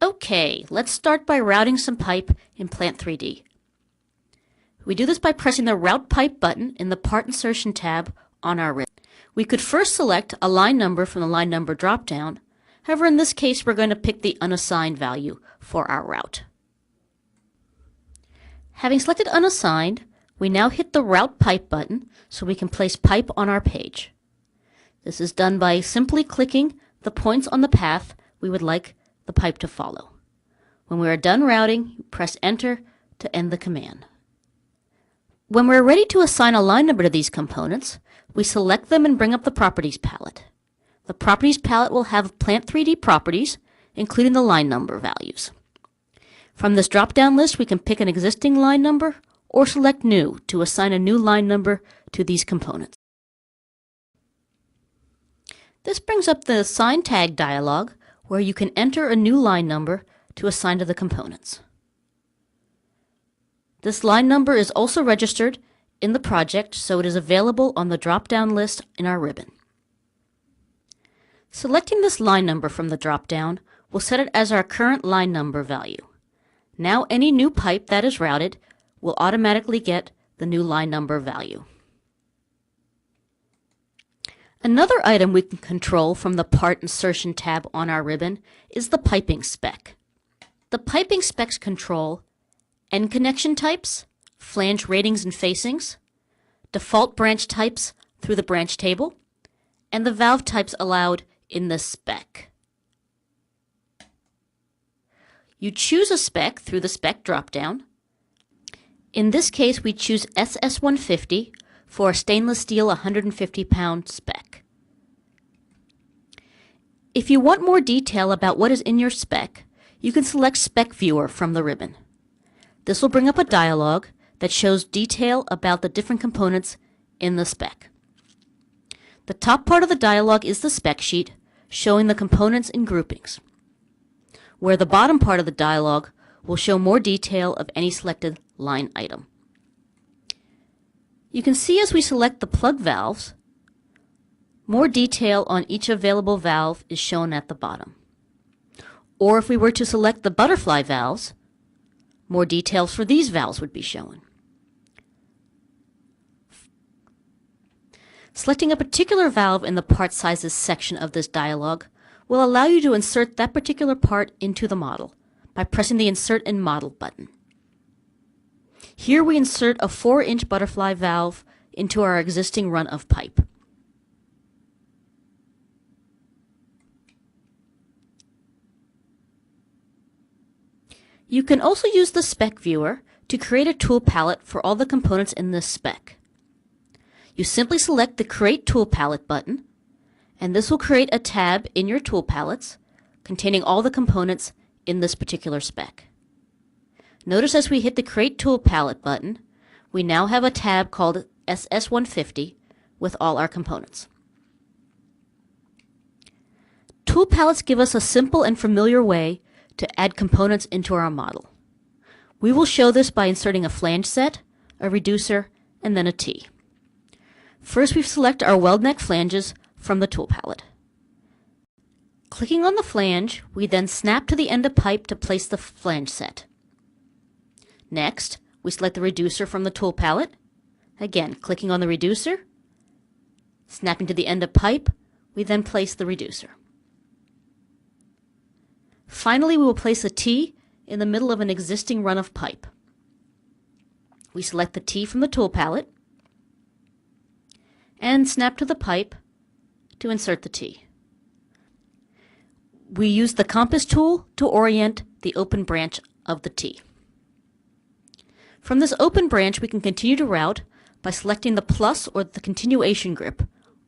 Okay, let's start by routing some pipe in Plant 3D. We do this by pressing the Route Pipe button in the Part Insertion tab on our ribbon. We could first select a line number from the line number drop-down. However, in this case, we're going to pick the unassigned value for our route. Having selected unassigned, we now hit the Route Pipe button so we can place pipe on our page. This is done by simply clicking the points on the path we would like the pipe to follow. When we are done routing, press Enter to end the command. When we're ready to assign a line number to these components, we select them and bring up the Properties palette. The Properties palette will have Plant 3D properties, including the line number values. From this drop-down list, we can pick an existing line number or select New to assign a new line number to these components. This brings up the Assign Tag dialog, where you can enter a new line number to assign to the components. This line number is also registered in the project, so it is available on the drop-down list in our ribbon. Selecting this line number from the drop-down will set it as our current line number value. Now any new pipe that is routed will automatically get the new line number value. Another item we can control from the Part Insertion tab on our ribbon is the piping spec. The piping specs control end connection types, flange ratings and facings, default branch types through the branch table, and the valve types allowed in the spec. You choose a spec through the spec dropdown. In this case, we choose SS150 for a stainless steel 150-pound spec. If you want more detail about what is in your spec, you can select Spec Viewer from the ribbon. This will bring up a dialog that shows detail about the different components in the spec. The top part of the dialog is the spec sheet, showing the components in groupings, where the bottom part of the dialog will show more detail of any selected line item. You can see as we select the plug valves, more detail on each available valve is shown at the bottom. Or if we were to select the butterfly valves, more details for these valves would be shown. Selecting a particular valve in the part sizes section of this dialog will allow you to insert that particular part into the model by pressing the Insert in Model button. Here we insert a 4-inch butterfly valve into our existing run of pipe. You can also use the Spec Viewer to create a tool palette for all the components in this spec. You simply select the Create Tool Palette button, and this will create a tab in your tool palettes containing all the components in this particular spec. Notice as we hit the Create Tool Palette button, we now have a tab called SS150 with all our components. Tool palettes give us a simple and familiar way to add components into our model. We will show this by inserting a flange set, a reducer, and then a T. First, we select our weld neck flanges from the tool palette. Clicking on the flange, we then snap to the end of pipe to place the flange set. Next, we select the reducer from the tool palette. Again, clicking on the reducer, snapping to the end of pipe, we then place the reducer. Finally, we will place a T in the middle of an existing run of pipe. We select the T from the tool palette and snap to the pipe to insert the T. We use the compass tool to orient the open branch of the T. From this open branch, we can continue to route by selecting the plus or the continuation grip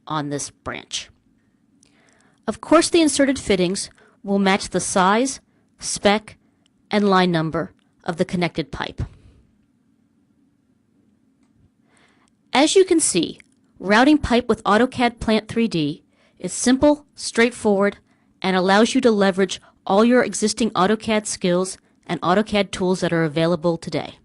on this branch. Of course, the inserted fittings will match the size, spec, and line number of the connected pipe. As you can see, routing pipe with AutoCAD Plant 3D is simple, straightforward, and allows you to leverage all your existing AutoCAD skills and AutoCAD tools that are available today.